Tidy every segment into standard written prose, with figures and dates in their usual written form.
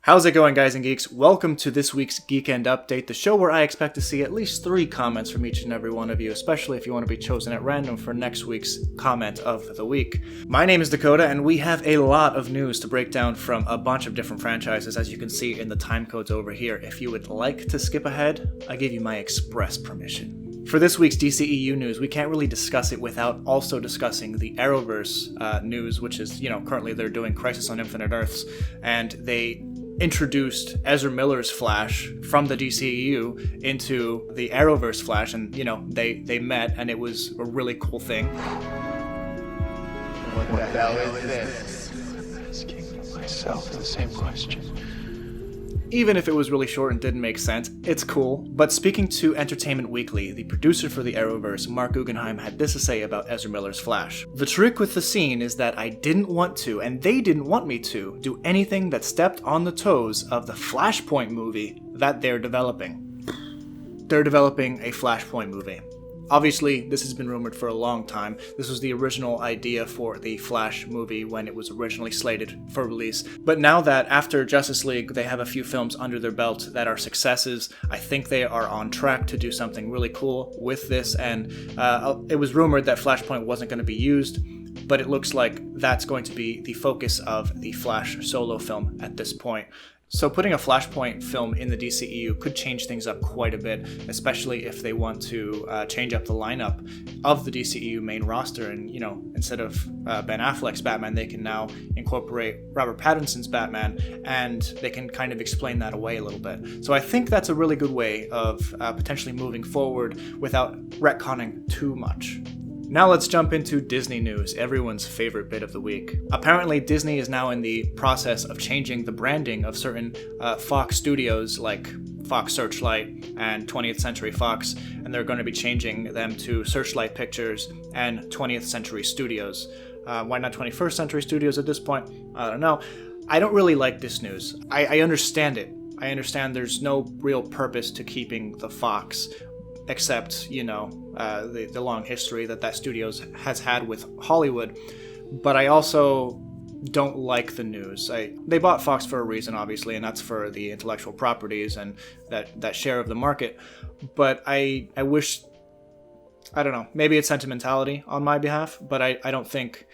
How's it going, guys and geeks? Welcome to this week's Geek End Update, the show where I expect to see at least 3 comments from each and every one of you, especially if you want to be chosen at random for next week's comment of the week. My name is Dakota, and we have a lot of news to break down from a bunch of different franchises, as you can see in the time codes over here. If you would like to skip ahead, I give you my express permission. For this week's DCEU news, we can't really discuss it without also discussing the Arrowverse news, which is, currently they're doing Crisis on Infinite Earths, and they introduced Ezra Miller's Flash from the DCEU into the Arrowverse Flash, and they met, and it was a really cool thing. What the hell is this? I'm asking myself the same question. Even if it was really short and didn't make sense, it's cool. But speaking to Entertainment Weekly, the producer for the Arrowverse, Mark Guggenheim, had this to say about Ezra Miller's Flash. The trick with the scene is that I didn't want to, and they didn't want me to, do anything that stepped on the toes of the Flashpoint movie that they're developing. They're developing a Flashpoint movie. Obviously, this has been rumored for a long time. This was the original idea for the Flash movie when it was originally slated for release. But now that after Justice League, they have a few films under their belt that are successes, I think they are on track to do something really cool with this. And it was rumored that Flashpoint wasn't going to be used, but it looks like that's going to be the focus of the Flash solo film at this point. So putting a Flashpoint film in the DCEU could change things up quite a bit, especially if they want to change up the lineup of the DCEU main roster. And, instead of Ben Affleck's Batman, they can now incorporate Robert Pattinson's Batman, and they can kind of explain that away a little bit. So I think that's a really good way of potentially moving forward without retconning too much. Now let's jump into Disney news, everyone's favorite bit of the week. Apparently, Disney is now in the process of changing the branding of certain Fox studios like Fox Searchlight and 20th Century Fox, and they're going to be changing them to Searchlight Pictures and 20th Century Studios. Why not 21st Century Studios at this point? I don't know. I don't really like this news. I understand it. I understand there's no real purpose to keeping the Fox, except, the long history that studio has had with Hollywood. But I also don't like the news. They bought Fox for a reason, obviously, and that's for the intellectual properties and that share of the market. But I wish, I don't know, maybe it's sentimentality on my behalf, but I don't think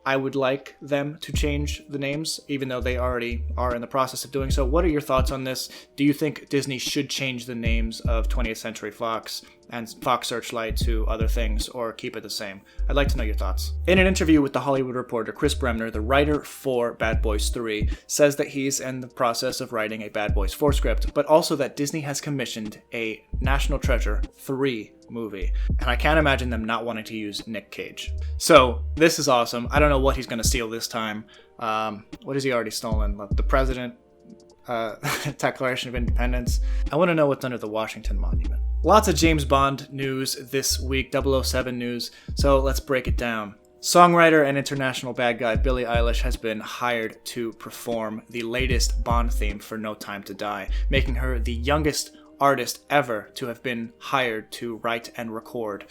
I would like them to change the names, even though they already are in the process of doing so. What are your thoughts on this? Do you think Disney should change the names of 20th Century Fox and Fox Searchlight to other things, or keep it the same? I'd like to know your thoughts. In an interview with The Hollywood Reporter, Chris Bremner, the writer for Bad Boys 3, says that he's in the process of writing a Bad Boys 4 script, but also that Disney has commissioned a National Treasure 3 movie. And I can't imagine them not wanting to use Nick Cage. So, this is awesome. I don't know what he's going to steal this time. What has he already stolen? The President, Declaration of Independence. I want to know what's under the Washington Monument. Lots of James Bond news this week, 007 news, so let's break it down. Songwriter and international bad guy Billie Eilish has been hired to perform the latest Bond theme for No Time to Die, making her the youngest artist ever to have been hired to write and record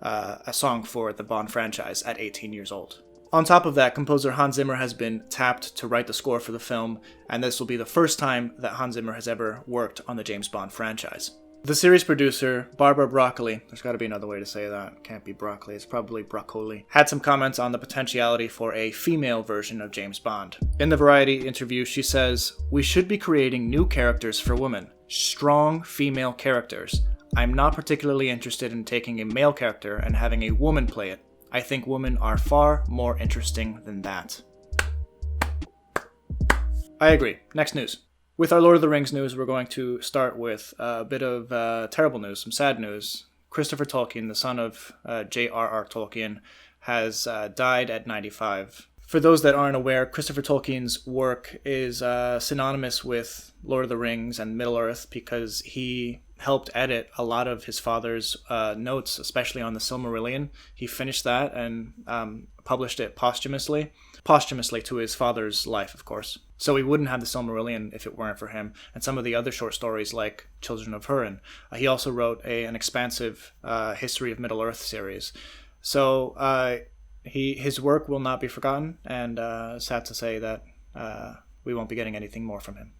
a song for the Bond franchise at 18 years old. On top of that, composer Hans Zimmer has been tapped to write the score for the film, and this will be the first time that Hans Zimmer has ever worked on the James Bond franchise. The series producer, Barbara Broccoli, there's got to be another way to say that, it can't be broccoli, it's probably broccoli, had some comments on the potentiality for a female version of James Bond. In the Variety interview, she says, "We should be creating new characters for women, strong female characters. I'm not particularly interested in taking a male character and having a woman play it. I think women are far more interesting than that." I agree. Next news. With our Lord of the Rings news, we're going to start with a bit of terrible news, some sad news. Christopher Tolkien, the son of J.R.R. Tolkien, has died at 95. For those that aren't aware, Christopher Tolkien's work is synonymous with Lord of the Rings and Middle-earth because he helped edit a lot of his father's notes, especially on the Silmarillion. He finished that and published it posthumously to his father's life, of course. So we wouldn't have the Silmarillion if it weren't for him, and some of the other short stories like Children of Húrin. He also wrote an expansive History of Middle-earth series. So his work will not be forgotten, and sad to say that we won't be getting anything more from him.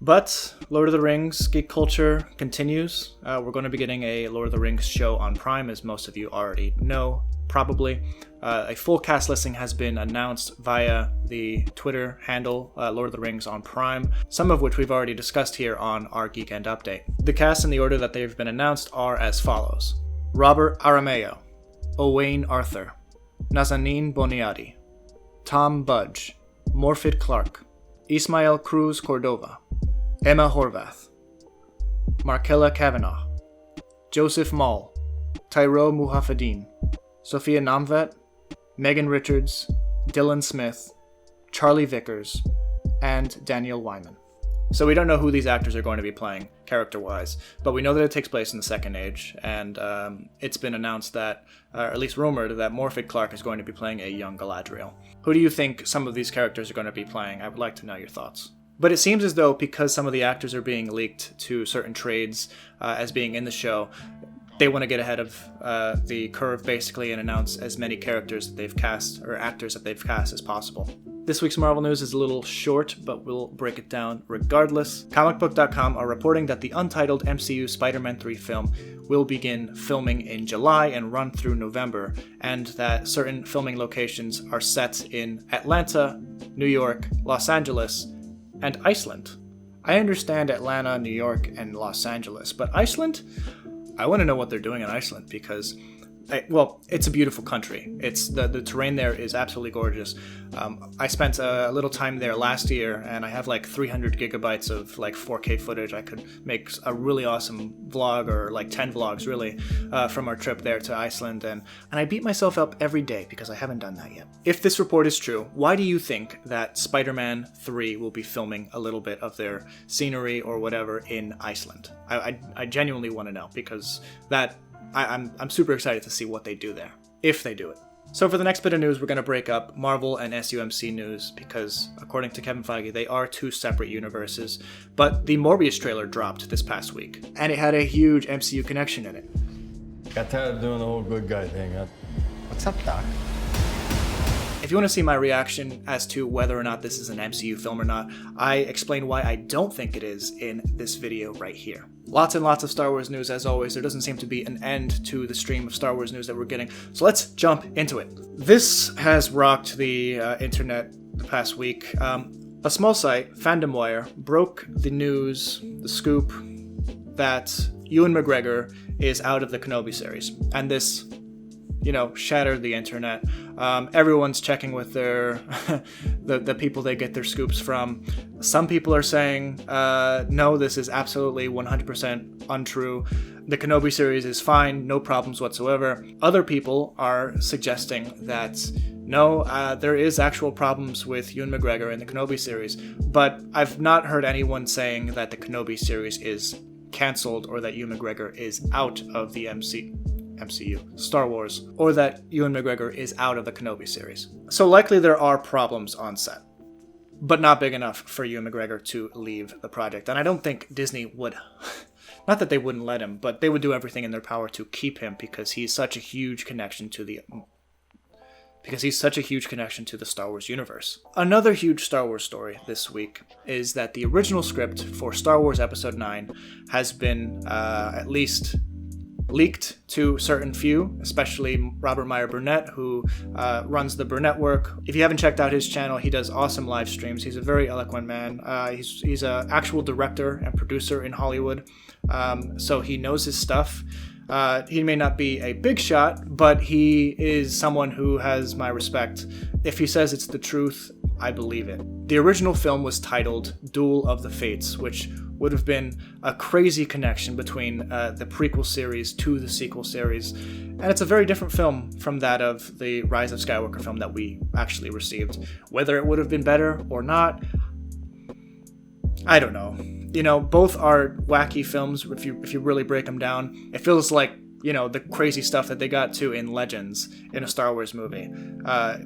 But Lord of the Rings geek culture continues. We're going to be getting a Lord of the Rings show on Prime, as most of you already know, probably. A full cast listing has been announced via the Twitter handle, Lord of the Rings on Prime, some of which we've already discussed here on our Geek End Update. The cast in the order that they've been announced are as follows: Robert Aramayo, Owain Arthur, Nazanin Boniadi, Tom Budge, Morfydd Clark, Ismael Cruz Cordova, Emma Horvath, Markella Kavanagh, Joseph Mall, Tyro Muhaffadin, Sophia Namvet, Megan Richards, Dylan Smith, Charlie Vickers, and Daniel Wyman. So we don't know who these actors are going to be playing character-wise, but we know that it takes place in the Second Age, and it's been announced that, or at least rumored, that Morfydd Clark is going to be playing a young Galadriel. Who do you think some of these characters are going to be playing? I would like to know your thoughts. But it seems as though, because some of the actors are being leaked to certain trades as being in the show, they want to get ahead of the curve, basically, and announce as many characters that they've cast, or actors that they've cast, as possible. This week's Marvel news is a little short, but we'll break it down regardless. Comicbook.com are reporting that the untitled MCU Spider-Man 3 film will begin filming in July and run through November, and that certain filming locations are set in Atlanta, New York, Los Angeles, and Iceland. I understand Atlanta, New York, and Los Angeles, but Iceland? I want to know what they're doing in Iceland, because it's a beautiful country. It's the terrain there is absolutely gorgeous. I spent a little time there last year, and I have like 300 gigabytes of like 4K footage. I could make a really awesome vlog, or like 10 vlogs really, from our trip there to Iceland, and I beat myself up every day because I haven't done that yet. If this report is true, why do you think that Spider-Man 3 will be filming a little bit of their scenery or whatever in Iceland? I genuinely want to know, because I'm super excited to see what they do there, if they do it. So for the next bit of news, we're going to break up Marvel and SUMC news, because according to Kevin Feige, they are two separate universes. But the Morbius trailer dropped this past week, and it had a huge MCU connection in it. Got tired of doing the whole good guy thing, huh? What's up, Doc? If you want to see my reaction as to whether or not this is an MCU film or not, I explain why I don't think it is in this video right here. Lots and lots of Star Wars news as always. There doesn't seem to be an end to the stream of Star Wars news that we're getting, so let's jump into it. This has rocked the internet the past week. A small site, FandomWire, broke the news, the scoop, that Ewan McGregor is out of the Kenobi series, and this shattered the internet. Everyone's checking with their the people they get their scoops from. Some people are saying, no, this is absolutely 100% untrue. The Kenobi series is fine, no problems whatsoever. Other people are suggesting that no, there is actual problems with Ewan McGregor in the Kenobi series, but I've not heard anyone saying that the Kenobi series is cancelled, or that Ewan McGregor is out of the MCU, Star Wars, or that Ewan McGregor is out of the Kenobi series. So likely there are problems on set, but not big enough for Ewan McGregor to leave the project. And I don't think Disney would, not that they wouldn't let him, but they would do everything in their power to keep him, because he's such a huge connection to the Star Wars universe. Another huge Star Wars story this week is that the original script for Star Wars Episode 9 has been at least leaked to certain few, especially Robert Meyer Burnett, who runs the Burnett Work. If you haven't checked out his channel, he does awesome live streams. He's a very eloquent man. He's an actual director and producer in Hollywood, so he knows his stuff. He may not be a big shot, but he is someone who has my respect. If he says it's the truth, I believe it. The original film was titled Duel of the Fates, which would have been a crazy connection between the prequel series to the sequel series. And it's a very different film from that of the Rise of Skywalker film that we actually received. Whether it would have been better or not, I don't know. Both are wacky films if you really break them down. It feels like, the crazy stuff that they got to in Legends in a Star Wars movie,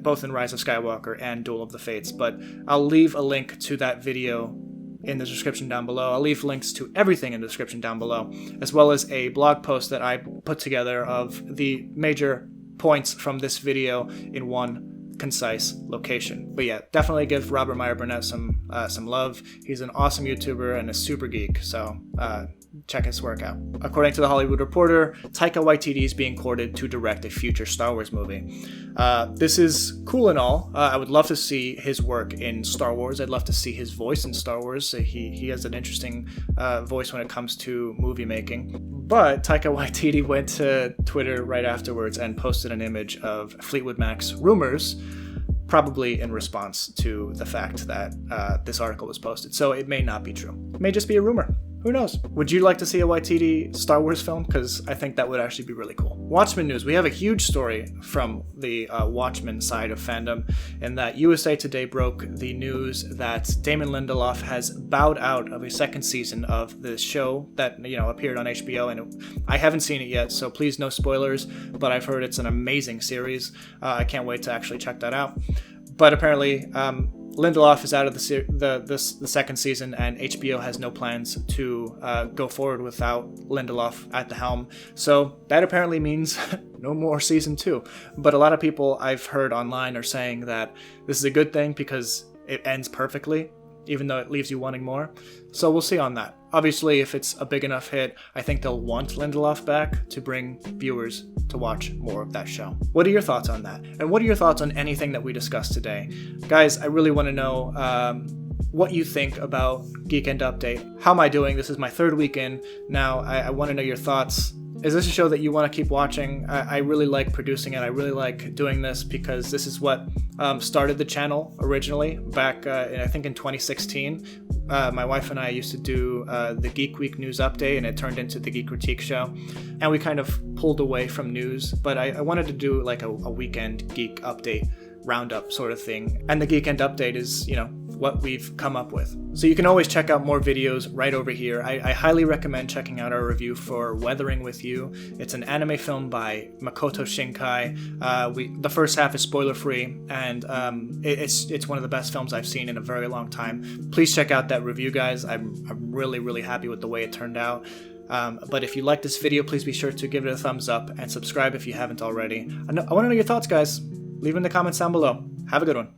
both in Rise of Skywalker and Duel of the Fates. But I'll leave a link to that video in the description down below. I'll leave links to everything in the description down below, as well as a blog post that I put together of the major points from this video in one concise location. But yeah, definitely give Robert Meyer Burnett some love. He's an awesome YouTuber and a super geek, so check his work out. According to The Hollywood Reporter, Taika Waititi is being courted to direct a future Star Wars movie. This is cool and all. I would love to see his work in Star Wars. I'd love to see his voice in Star Wars. He has an interesting voice when it comes to movie making. But Taika Waititi went to Twitter right afterwards and posted an image of Fleetwood Mac's Rumors, probably in response to the fact that this article was posted. So it may not be true. It may just be a rumor. Who knows? Would you like to see a Waititi Star Wars film? Because I think that would actually be really cool. Watchmen news. We have a huge story from the Watchmen side of fandom, in that USA Today broke the news that Damon Lindelof has bowed out of a second season of the show that appeared on HBO, and I haven't seen it yet, so please no spoilers, but I've heard it's an amazing series. I can't wait to actually check that out. But apparently, Lindelof is out of the second season, and HBO has no plans to go forward without Lindelof at the helm. So that apparently means no more season 2. But a lot of people I've heard online are saying that this is a good thing because it ends perfectly, even though it leaves you wanting more. So we'll see on that. Obviously, if it's a big enough hit, I think they'll want Lindelof back to bring viewers to watch more of that show. What are your thoughts on that? And what are your thoughts on anything that we discussed today? Guys, I really want to know what you think about Geek End Update. How am I doing? This is my 3rd weekend now. I want to know your thoughts. Is this a show that you want to keep watching? I really like producing it. I really like doing this because this is what started the channel originally back, I think in 2016. My wife and I used to do the Geek Week news update, and it turned into the Geek Critique show. And we kind of pulled away from news, but I wanted to do like a weekend Geek Update roundup sort of thing. And the Geek End Update is, what we've come up with. So you can always check out more videos right over here. I highly recommend checking out our review for Weathering with You. It's an anime film by Makoto Shinkai. The first half is spoiler free, and it's one of the best films I've seen in a very long time. Please check out that review, guys. I'm really, really happy with the way it turned out. But if you like this video, please be sure to give it a thumbs up and subscribe if you haven't already. I want to know your thoughts, guys. Leave in the comments down below. Have a good one.